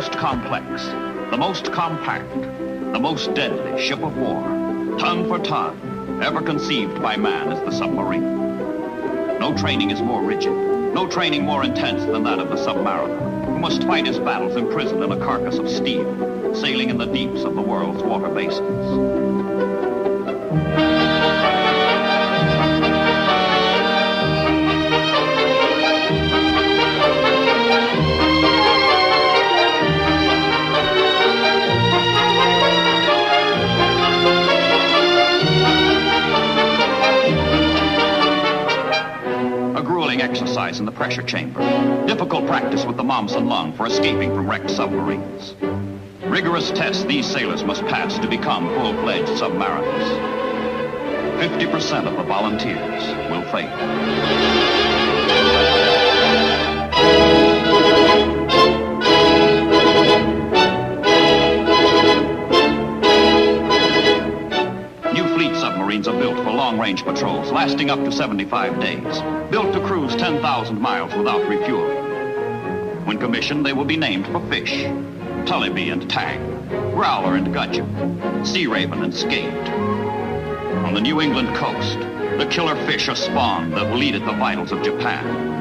most complex, the most compact, the most deadly ship of war, ton for ton, ever conceived by man is the submarine. No training is more rigid, no training more intense than that of the submariner, who must fight his battles imprisoned in a carcass of steel, sailing in the deeps of the world's water basins. Exercise in the pressure chamber. Difficult practice with the Momsen lung for escaping from wrecked submarines. Rigorous tests these sailors must pass to become full-fledged submariners. 50% of the volunteers will fail. Submarines are built for long-range patrols, lasting up to 75 days. Built to cruise 10,000 miles without refueling. When commissioned, they will be named for fish. Tullibee and Tang, Growler and Gudgeon, Sea Raven and Skate. On the New England coast, the killer fish are spawned that will eat at the vitals of Japan.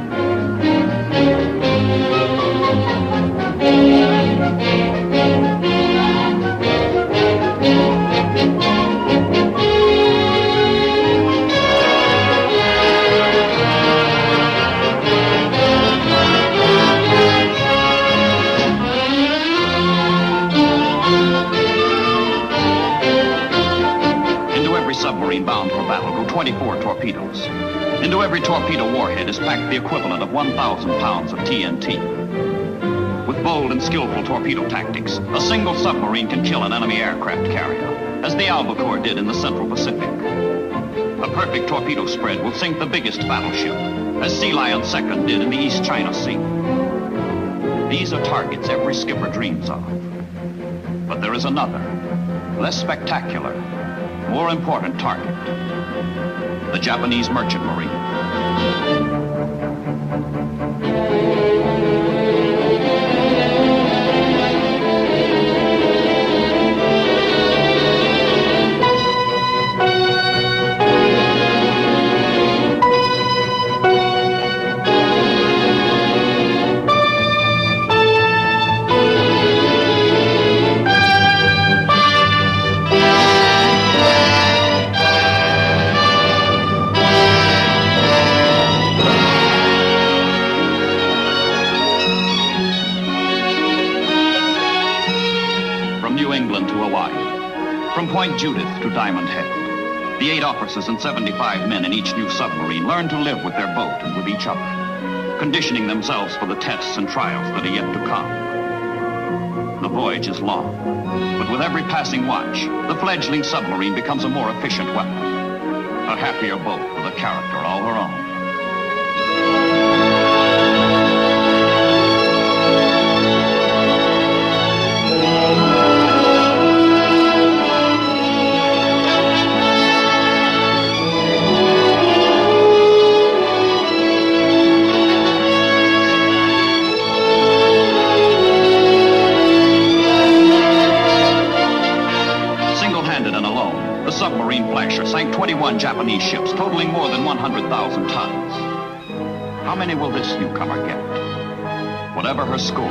Submarine bound for battle go 24 torpedoes. Into every torpedo warhead is packed the equivalent of 1,000 pounds of TNT. With bold and skillful torpedo tactics, a single submarine can kill an enemy aircraft carrier, as the Albacore did in the Central Pacific. A perfect torpedo spread will sink the biggest battleship, as Sea Lion II did in the East China Sea. These are targets every skipper dreams of. But there is another, less spectacular, more important target, the Japanese merchant marine. From Point Judith to Diamond Head, the 8 officers and 75 men in each new submarine learn to live with their boat and with each other, conditioning themselves for the tests and trials that are yet to come. The voyage is long, but with every passing watch, the fledgling submarine becomes a more efficient weapon, a happier boat with a character all her own. Submarine Flasher sank 21 Japanese ships, totaling more than 100,000 tons. How many will this newcomer get? Whatever her score,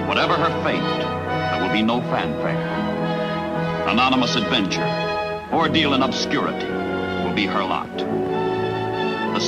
whatever her fate, there will be no fanfare. Anonymous adventure, ordeal in obscurity will be her lot. The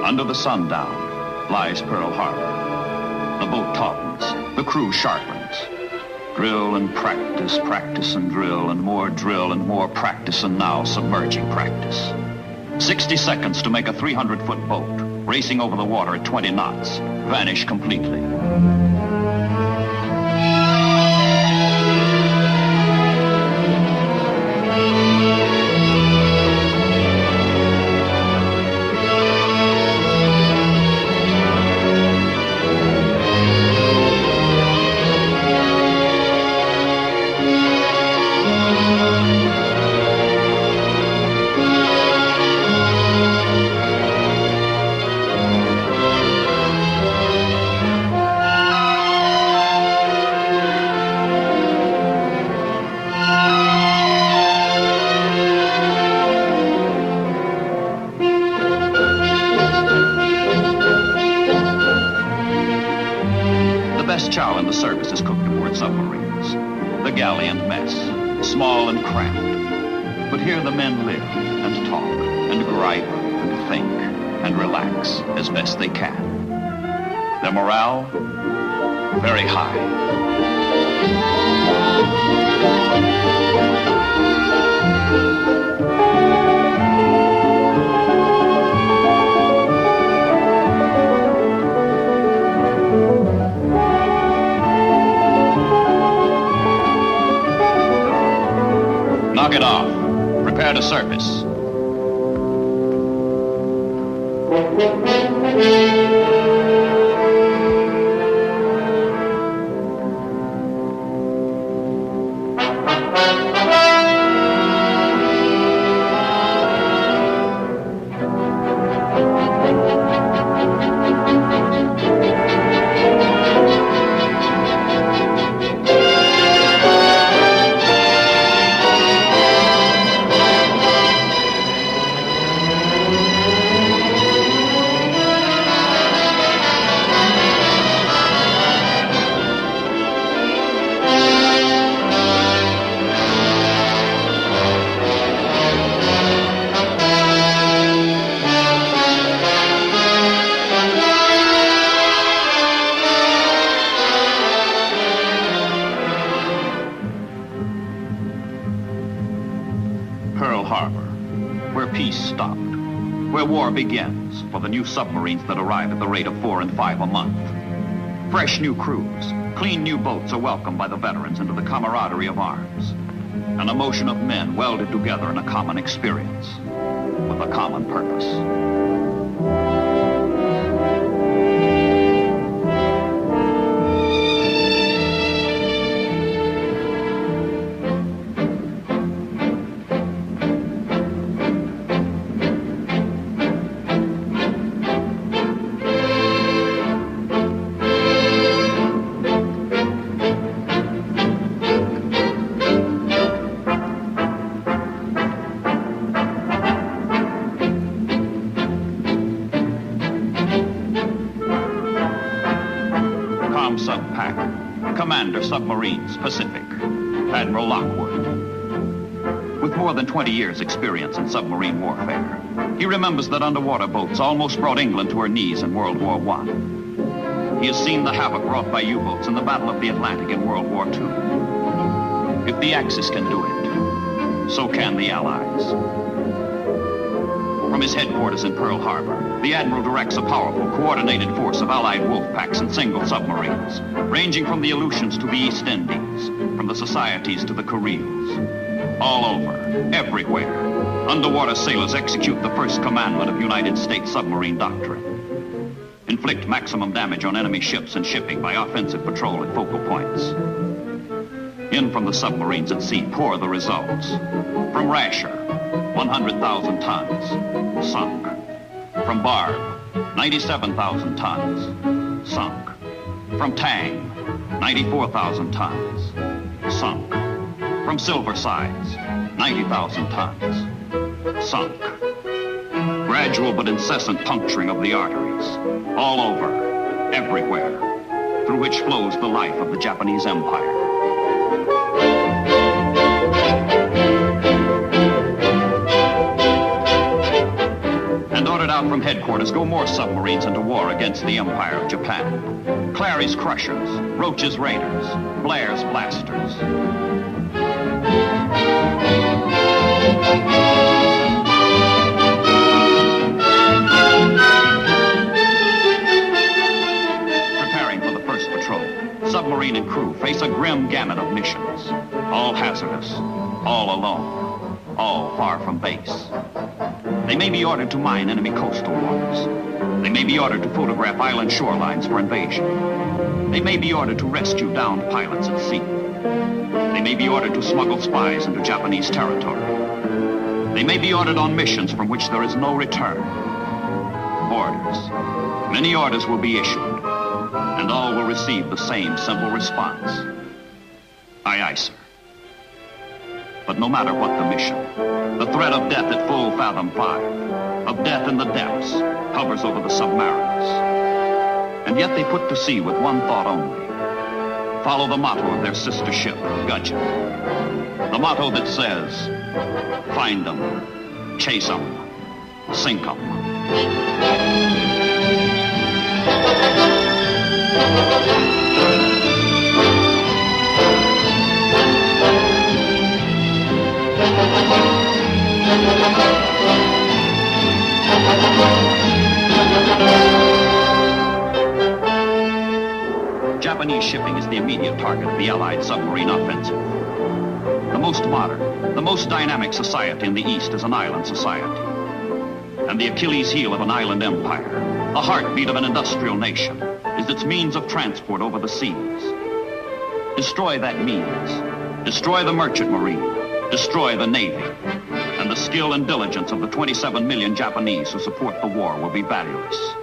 Under the sundown lies Pearl Harbor. The boat tautens, the crew sharpens. Drill and practice, practice and drill and more practice, and now submerging practice. 60 seconds to make a 300-foot boat, racing over the water at 20 knots, vanish completely. Chow in the service is cooked aboard submarines. The galley and mess, small and cramped. But here the men live and talk and gripe and think and relax as best they can. Their morale, very high. Knock it off. Prepare to surface. Pearl Harbor, where peace stopped, where war begins for the new submarines that arrive at the rate of 4 and 5 a month. Fresh new crews, clean new boats are welcomed by the veterans into the camaraderie of arms. An emotion of men welded together in a common experience, with a common purpose. Commander Submarines, Pacific, Admiral Lockwood. With more than 20 years' experience in submarine warfare, he remembers that underwater boats almost brought England to her knees in World War I. He has seen the havoc wrought by U-boats in the Battle of the Atlantic in World War II. If the Axis can do it, so can the Allies. From his headquarters in Pearl Harbor, the Admiral directs a powerful, coordinated force of Allied wolf packs and single submarines, ranging from the Aleutians to the East Indies, from the Societies to the Kuriles. All over, everywhere, underwater sailors execute the first commandment of United States submarine doctrine. Inflict maximum damage on enemy ships and shipping by offensive patrol at focal points. In from the submarines at sea pour the results. From Rasher, 100,000 tons, sunk. From Barb, 97,000 tons, sunk. From Tang, 94,000 tons, sunk. From Silver Sides, 90,000 tons, sunk. Gradual but incessant puncturing of the arteries, all over, everywhere, through which flows the life of the Japanese Empire. And ordered out from headquarters go more submarines into war against the Empire of Japan. Clary's crushers, Roach's raiders, Blair's blasters. Preparing for the first patrol, submarine and crew face a grim gamut of missions. All hazardous, all alone, all far from base. They may be ordered to mine enemy coastal waters. They may be ordered to photograph island shorelines for invasion. They may be ordered to rescue downed pilots at sea. They may be ordered to smuggle spies into Japanese territory. They may be ordered on missions from which there is no return. Orders. Many orders will be issued, and all will receive the same simple response. Aye, aye, sir. But no matter what the mission, the threat of death at full fathom 5, of death in the depths, hovers over the Submarines. And yet they put to sea with one thought only. Follow the motto of their sister ship, Gudgeon. The motto that says, find them, chase them, sink them. Japanese shipping is the immediate target of the Allied submarine offensive. The most modern, the most dynamic society in the East is an island society. And the Achilles heel of an island empire, the heartbeat of an industrial nation, is its means of transport over the seas. Destroy that means. Destroy the merchant marine. Destroy the Navy. And the skill and diligence of the 27 million Japanese who support the war will be valueless.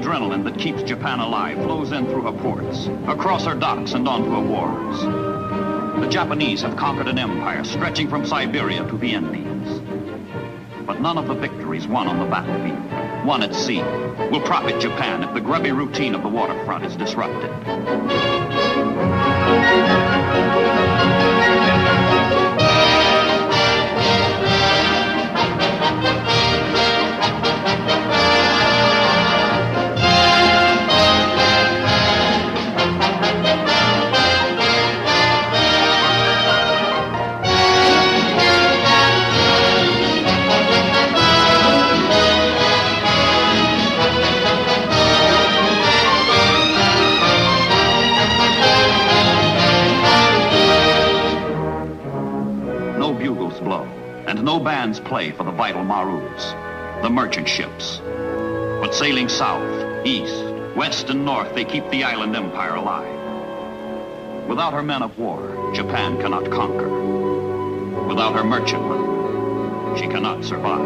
Adrenaline that keeps Japan alive flows in through her ports, across her docks and onto her wharves. The Japanese have conquered an empire stretching from Siberia to the Indies. But none of the victories won on the battlefield, won at sea, will profit Japan if the grubby routine of the waterfront is disrupted. No bands play for the vital Marus, the merchant ships. But But sailing south, east, west, and north, they keep the island empire alive. Without her men of war, Japan cannot conquer. Without her merchantmen, she cannot survive.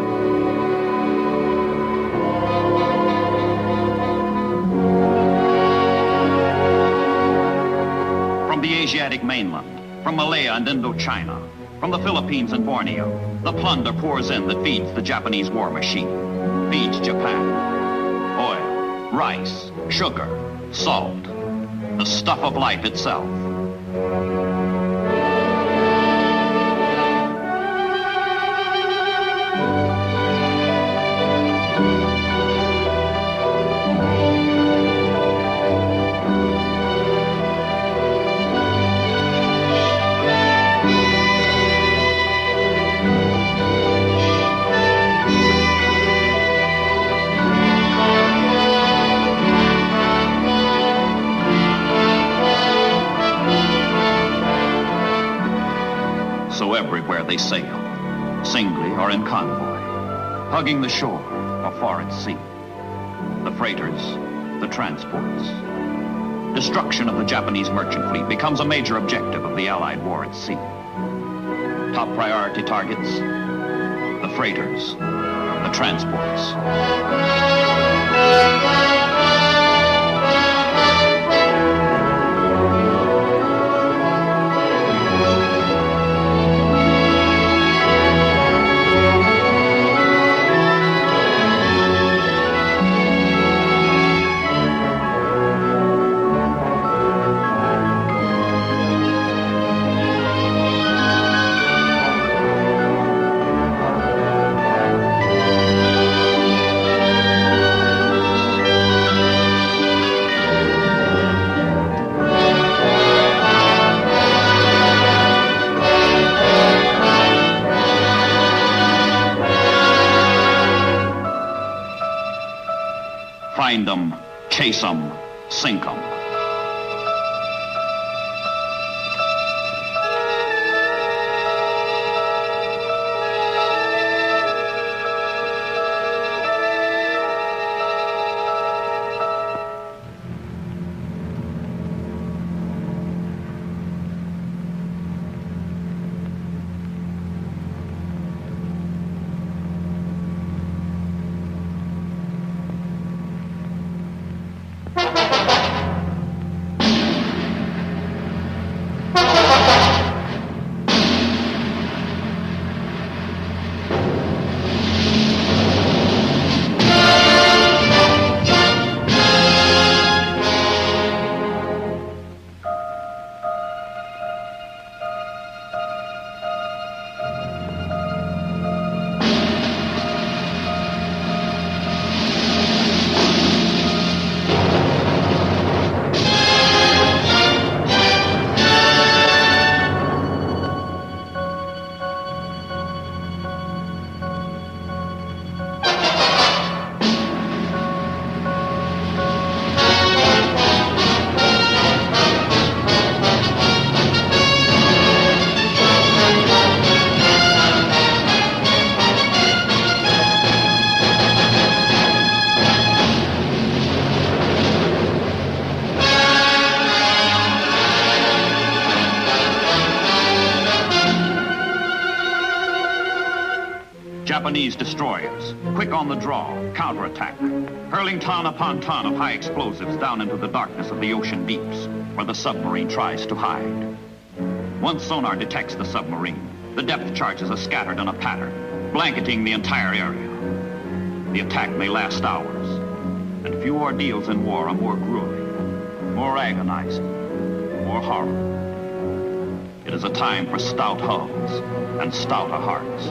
From the Asiatic mainland, from Malaya and Indochina, from the Philippines and Borneo, the plunder pours in that feeds the Japanese war machine, feeds Japan. Oil, rice, sugar, salt, the stuff of life itself. Everywhere they sail, singly or in convoy, hugging the shore or far at sea. The freighters, the transports. Destruction of the Japanese merchant fleet becomes a major objective of the Allied war at sea. Top priority targets, the freighters, the transports. Find them, chase them, sink them. Japanese destroyers, quick on the draw, counterattack, hurling ton upon ton of high explosives down into the darkness of the ocean deeps, where the submarine tries to hide. Once sonar detects the submarine, the depth charges are scattered in a pattern, blanketing the entire area. The attack may last hours, and few ordeals in war are more grueling, more agonizing, more horrible. It is a time for stout hulls and stouter hearts.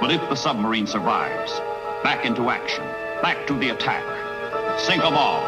But if the submarine survives, back into action, back to the attack. Sink 'em all.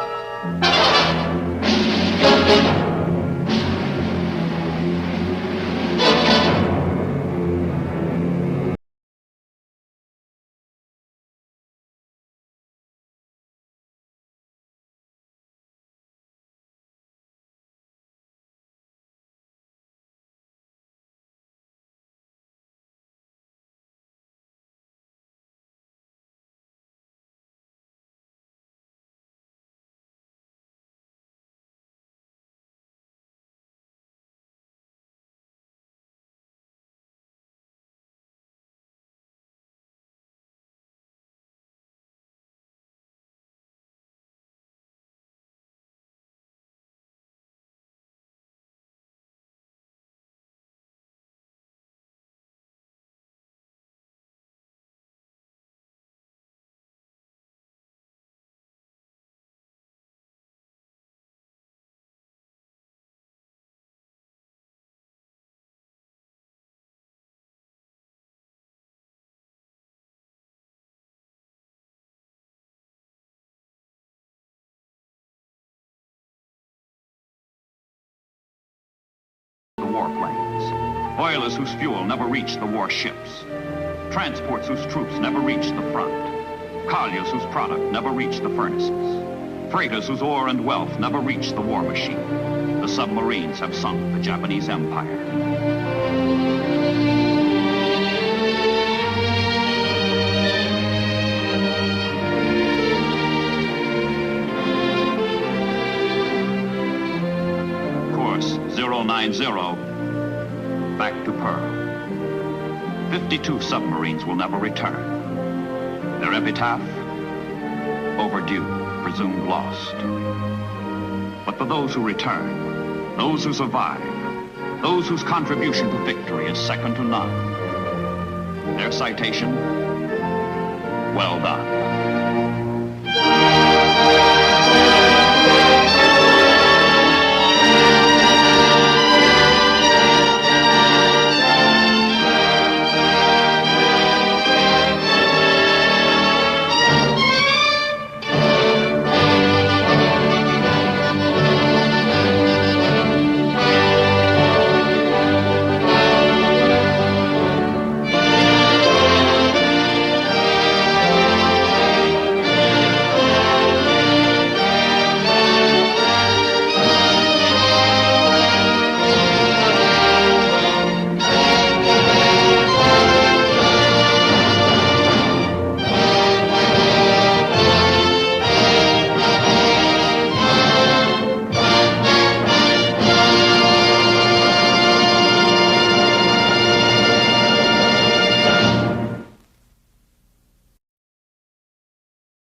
Warplanes, oilers whose fuel never reached the warships, transports whose troops never reached the front, colliers whose product never reached the furnaces, freighters whose ore and wealth never reached the war machine. The submarines have sunk the Japanese Empire. Course 090, back to Pearl. 52 submarines will never return. Their epitaph, overdue, presumed lost. But for those who return, those who survive, those whose contribution to victory is second to none, their citation, well done.